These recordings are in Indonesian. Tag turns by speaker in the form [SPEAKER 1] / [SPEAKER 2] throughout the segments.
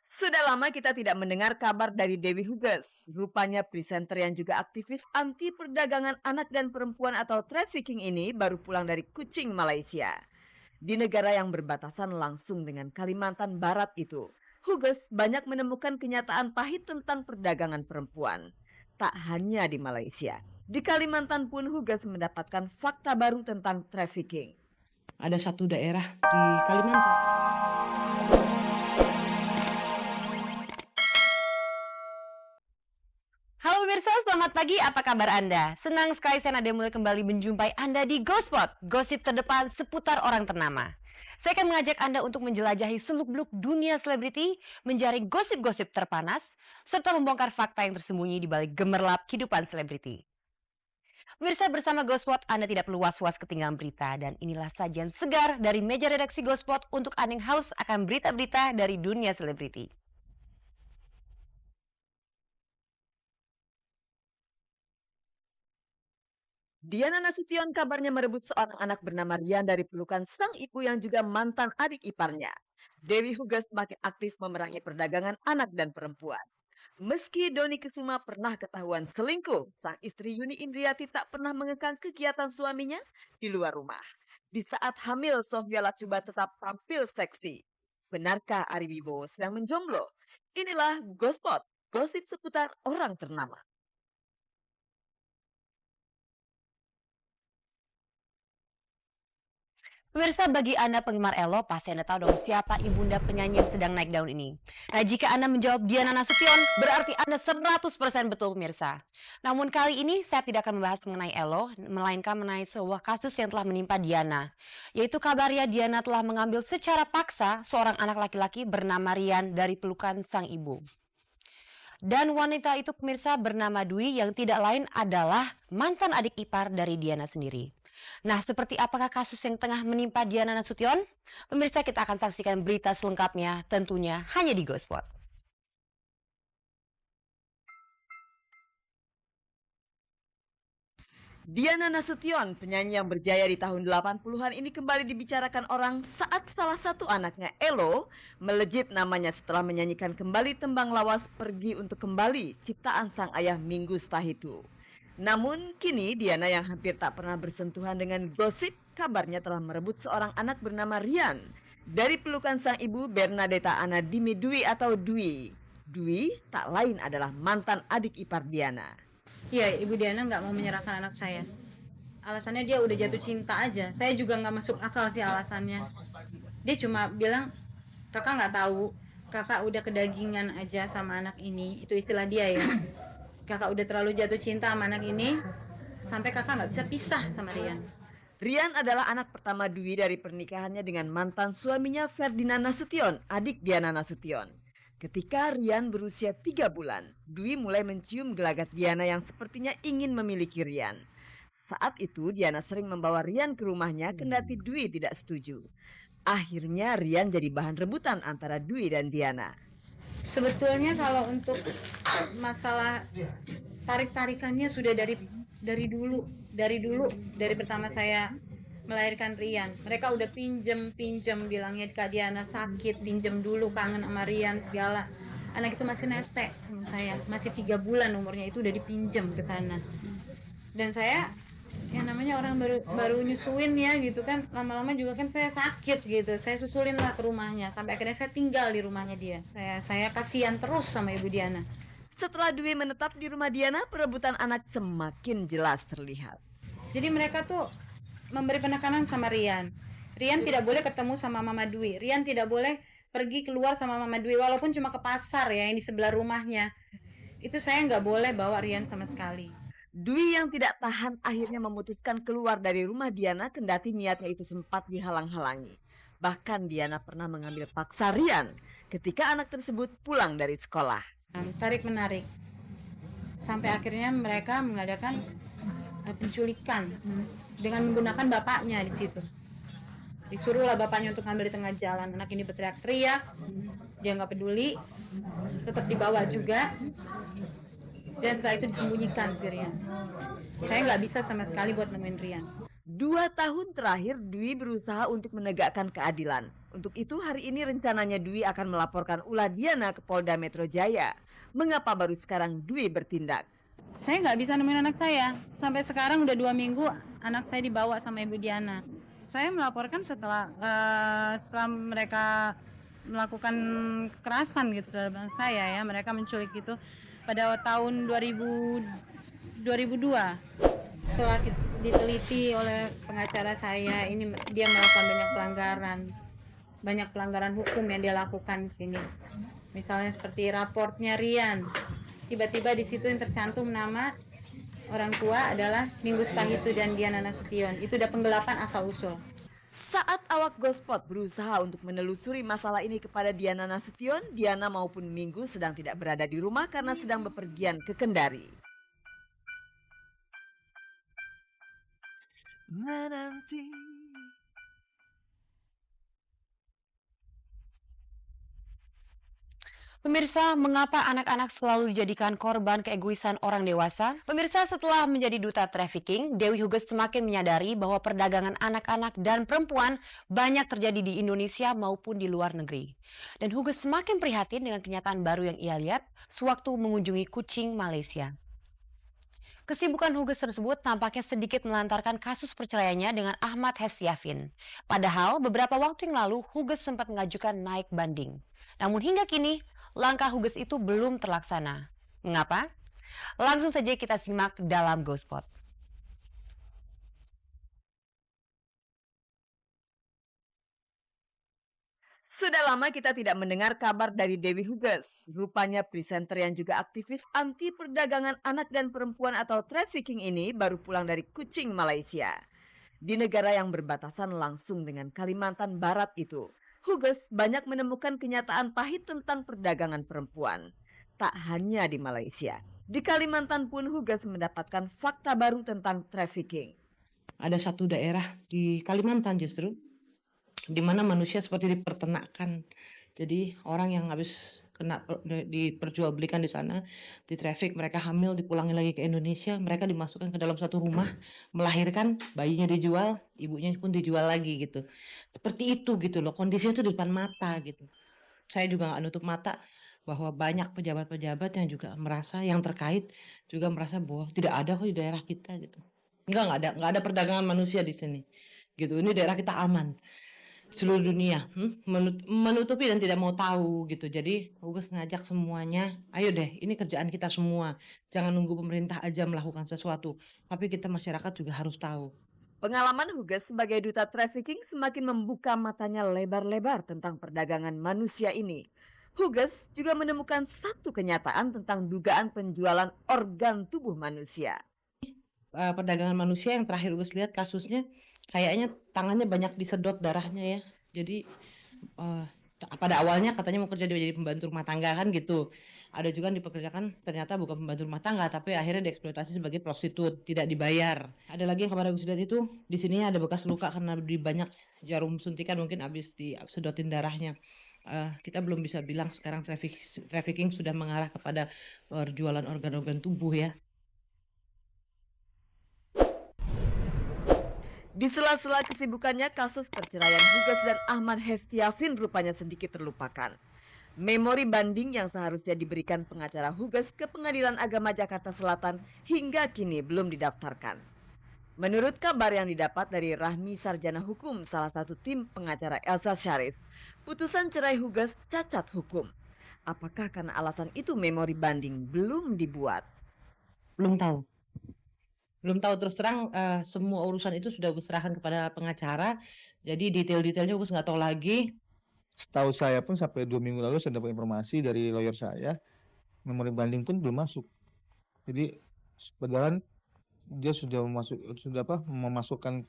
[SPEAKER 1] Sudah lama kita tidak mendengar kabar dari Dewi Huges. Rupanya presenter yang juga aktivis anti perdagangan anak dan perempuan atau trafficking ini baru pulang dari Kuching, Malaysia. Di negara yang berbatasan langsung dengan Kalimantan Barat itu, Huges banyak menemukan kenyataan pahit tentang perdagangan perempuan. Tak hanya di Malaysia, di Kalimantan pun Huges mendapatkan fakta baru tentang trafficking.
[SPEAKER 2] Ada satu daerah di Kalimantan.
[SPEAKER 3] Halo pemirsa, selamat pagi. Apa kabar Anda? Senang sekali saya Nadia mulai kembali menjumpai Anda di Ghospot, gosip terdepan seputar orang ternama. Saya akan mengajak Anda untuk menjelajahi seluk-beluk dunia selebriti, menjaring gosip-gosip terpanas, serta membongkar fakta yang tersembunyi di balik gemerlap kehidupan selebriti. Pemirsa, bersama Ghospot, Anda tidak perlu was-was ketinggalan berita, dan inilah sajian segar dari meja redaksi Ghospot untuk Anda yang haus akan berita-berita dari dunia selebriti.
[SPEAKER 1] Diana Nasution kabarnya merebut seorang anak bernama Rian dari pelukan sang ibu yang juga mantan adik iparnya. Dewi Hugas semakin aktif memerangi perdagangan anak dan perempuan. Meski Doni Kesuma pernah ketahuan selingkuh, sang istri Yuni Indriati tak pernah mengekang kegiatan suaminya di luar rumah. Di saat hamil, Sofia Lacuba tetap tampil seksi. Benarkah Ari Wibowo sedang menjomblo? Inilah Gospot, gosip seputar orang ternama.
[SPEAKER 3] Pemirsa, bagi Anda penggemar Elo, pasti Anda tahu dong siapa ibunda penyanyi yang sedang naik daun ini. Nah, jika Anda menjawab Diana Nasution, berarti Anda 100% betul pemirsa. Namun kali ini saya tidak akan membahas mengenai Elo, melainkan mengenai sebuah kasus yang telah menimpa Diana. Yaitu kabarnya Diana telah mengambil secara paksa seorang anak laki-laki bernama Rian dari pelukan sang ibu. Dan wanita itu pemirsa bernama Dwi yang tidak lain adalah mantan adik ipar dari Diana sendiri. Nah, seperti apakah kasus yang tengah menimpa Diana Nasution? Pemirsa, kita akan saksikan berita selengkapnya tentunya hanya di Ghospot.
[SPEAKER 1] Diana Nasution, penyanyi yang berjaya di tahun 80-an ini kembali dibicarakan orang saat salah satu anaknya, Elo, melejit namanya setelah menyanyikan kembali tembang lawas Pergi Untuk Kembali, ciptaan sang ayah Minggu Stahitu. Namun kini Diana yang hampir tak pernah bersentuhan dengan gosip, kabarnya telah merebut seorang anak bernama Rian dari pelukan sang ibu Bernadetta Anadimi Dwi atau Dwi. Dwi tak lain adalah mantan adik ipar Diana.
[SPEAKER 4] Iya, Ibu Diana nggak mau menyerahkan anak saya. Alasannya dia udah jatuh cinta aja. Saya juga nggak masuk akal sih alasannya. Dia cuma bilang, kakak nggak tahu, kakak udah kedagingan aja sama anak ini. Itu istilah dia ya. Kakak udah terlalu jatuh cinta sama anak ini, sampai kakak nggak bisa pisah sama Rian.
[SPEAKER 1] Rian adalah anak pertama Dwi dari pernikahannya dengan mantan suaminya Ferdinand Nasution, adik Diana Nasution. Ketika Rian berusia 3 bulan, Dwi mulai mencium gelagat Diana yang sepertinya ingin memiliki Rian. Saat itu Diana sering membawa Rian ke rumahnya kendati Dwi tidak setuju. Akhirnya Rian jadi bahan rebutan antara Dwi dan Diana.
[SPEAKER 4] Sebetulnya kalau untuk masalah tarik-tarikannya sudah dari dulu, dari pertama saya melahirkan Rian. Mereka udah pinjem bilangnya Kak Diana sakit, pinjem dulu, kangen sama Rian segala. Anak itu masih netek sama saya, masih 3 bulan umurnya, itu udah dipinjem ke sana. Dan saya yang namanya orang baru nyusuin ya gitu kan, lama-lama juga kan saya sakit gitu, saya susulin lah ke rumahnya sampai akhirnya saya tinggal di rumahnya dia. Saya kasihan terus sama Ibu Diana.
[SPEAKER 1] Setelah Dwi menetap di rumah Diana, perebutan anak semakin jelas terlihat.
[SPEAKER 4] Jadi mereka tuh memberi penekanan sama Rian. Rian tidak boleh ketemu sama Mama Dwi. Rian tidak boleh pergi keluar sama Mama Dwi walaupun cuma ke pasar ya yang di sebelah rumahnya. Itu saya nggak boleh bawa Rian sama sekali.
[SPEAKER 1] Dwi yang tidak tahan akhirnya memutuskan keluar dari rumah Diana kendati niatnya itu sempat dihalang-halangi. Bahkan Diana pernah mengambil paksa Rian ketika anak tersebut pulang dari sekolah.
[SPEAKER 4] Tarik menarik. Sampai akhirnya mereka mengadakan penculikan dengan menggunakan bapaknya di situ. Disuruhlah bapaknya untuk ngambil di tengah jalan. Anak ini berteriak-teriak, dia nggak peduli, tetap dibawa juga. dan setelah itu disembunyikan si Rian. Saya nggak bisa sama sekali buat nemuin Rian.
[SPEAKER 1] 2 tahun terakhir Dwi berusaha untuk menegakkan keadilan. Untuk itu hari ini rencananya Dwi akan melaporkan ulah Diana ke Polda Metro Jaya. Mengapa baru sekarang Dwi bertindak?
[SPEAKER 4] Saya nggak bisa nemuin anak saya. Sampai sekarang udah 2 minggu anak saya dibawa sama Ibu Diana. Saya melaporkan setelah mereka melakukan kekerasan gitu terhadap saya ya. Mereka menculik itu pada tahun 2002. Setelah diteliti oleh pengacara saya, ini dia melakukan banyak pelanggaran hukum yang dia lakukan di sini. Misalnya seperti raportnya Rian, tiba-tiba di situ yang tercantum nama orang tua adalah Minggu Stahitu dan Diana Nasution. Itu udah penggelapan asal usul.
[SPEAKER 1] Saat awak Gospot berusaha untuk menelusuri masalah ini kepada Diana Nasution, Diana maupun Minggu sedang tidak berada di rumah karena sedang bepergian ke Kendari.
[SPEAKER 5] Menanti.
[SPEAKER 3] Pemirsa, mengapa anak-anak selalu dijadikan korban keegoisan orang dewasa? Pemirsa, setelah menjadi duta trafficking, Dewi Huges semakin menyadari bahwa perdagangan anak-anak dan perempuan banyak terjadi di Indonesia maupun di luar negeri. Dan Huges semakin prihatin dengan kenyataan baru yang ia lihat sewaktu mengunjungi Kuching, Malaysia. Kesibukan Huges tersebut tampaknya sedikit melantarkan kasus perceraiannya dengan Ahmad Hestiafin. Padahal beberapa waktu yang lalu Huges sempat mengajukan naik banding. Namun hingga kini langkah Huges itu belum terlaksana. Mengapa? Langsung saja kita simak dalam Gospot.
[SPEAKER 1] Sudah lama kita tidak mendengar kabar dari Dewi Huges. Rupanya presenter yang juga aktivis anti perdagangan anak dan perempuan atau trafficking ini baru pulang dari Kuching, Malaysia. Di negara yang berbatasan langsung dengan Kalimantan Barat itu, Huges banyak menemukan kenyataan pahit tentang perdagangan perempuan. Tak hanya di Malaysia, di Kalimantan pun Huges mendapatkan fakta baru tentang trafficking.
[SPEAKER 2] Ada satu daerah di Kalimantan justru, di mana manusia seperti dipertenakkan. Jadi orang yang habis kena diperjualbelikan di sana, di traffic, mereka hamil, dipulangin lagi ke Indonesia, mereka dimasukkan ke dalam satu rumah, melahirkan, bayinya dijual, ibunya pun dijual lagi gitu. Seperti itu gitu loh, kondisinya itu di depan mata gitu. Saya juga nggak nutup mata bahwa banyak pejabat-pejabat yang juga merasa, yang terkait juga merasa bahwa tidak ada kok di daerah kita gitu. Nggak ada perdagangan manusia di sini gitu. Ini daerah kita aman. Seluruh dunia menutupi dan tidak mau tahu gitu. Jadi Huges ngajak semuanya, ayo deh, ini kerjaan kita semua, jangan nunggu pemerintah aja melakukan sesuatu, tapi kita masyarakat juga harus tahu.
[SPEAKER 1] Pengalaman Huges sebagai duta trafficking semakin membuka matanya lebar-lebar tentang perdagangan manusia ini. Huges juga menemukan satu kenyataan tentang dugaan penjualan organ tubuh manusia.
[SPEAKER 2] Perdagangan manusia yang terakhir Huges lihat kasusnya, kayaknya tangannya banyak disedot darahnya ya. Jadi pada awalnya katanya mau kerja jadi pembantu rumah tangga kan gitu. Ada juga yang dipekerjakan ternyata bukan pembantu rumah tangga, tapi akhirnya dieksploitasi sebagai prostitut, tidak dibayar. Ada lagi yang kemarin Huges lihat itu, di sini ada bekas luka karena di banyak jarum suntikan, mungkin habis disedotin darahnya. Kita belum bisa bilang sekarang trafficking sudah mengarah kepada perjualan organ-organ tubuh ya.
[SPEAKER 1] Di sela-sela kesibukannya, kasus perceraian Huges dan Ahmad Hestiafin rupanya sedikit terlupakan. Memori banding yang seharusnya diberikan pengacara Huges ke Pengadilan Agama Jakarta Selatan hingga kini belum didaftarkan. Menurut kabar yang didapat dari Rahmi Sarjana Hukum, salah satu tim pengacara Elsa Syarif, putusan cerai Huges cacat hukum. Apakah karena alasan itu memori banding belum dibuat?
[SPEAKER 2] Belum tahu terus terang, semua urusan itu sudah Huges serahkan kepada pengacara, jadi detail-detailnya Huges nggak tahu lagi.
[SPEAKER 6] Setahu saya pun sampai 2 minggu lalu saya dapat informasi dari lawyer saya, memori banding pun belum masuk. Jadi padahal dia sudah memasukkan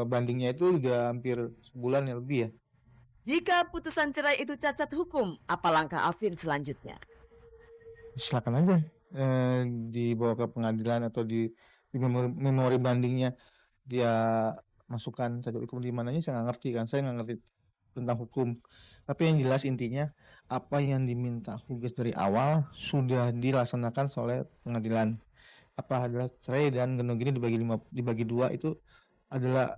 [SPEAKER 6] bandingnya itu udah hampir sebulan ya lebih ya.
[SPEAKER 1] Jika putusan cerai itu cacat hukum, apa langkah Afin selanjutnya?
[SPEAKER 6] Silakan aja dibawa ke pengadilan atau di memori bandingnya dia masukkan cacat hukum di mananya, saya nggak ngerti kan, saya nggak ngerti tentang hukum. Tapi yang jelas intinya apa yang diminta Huges dari awal sudah dilaksanakan oleh pengadilan. Apa adalah cerai dan Genogini dibagi dua itu adalah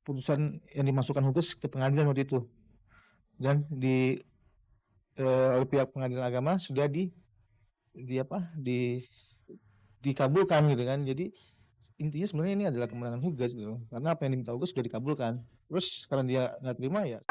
[SPEAKER 6] putusan yang dimasukkan Huges ke pengadilan waktu itu. Dan oleh pihak pengadilan agama sudah dikabulkan gitu kan. Jadi intinya sebenarnya ini adalah kemenangan Huges gitu. Karena apa yang diminta Huges sudah dikabulkan. Terus karena dia nggak terima ya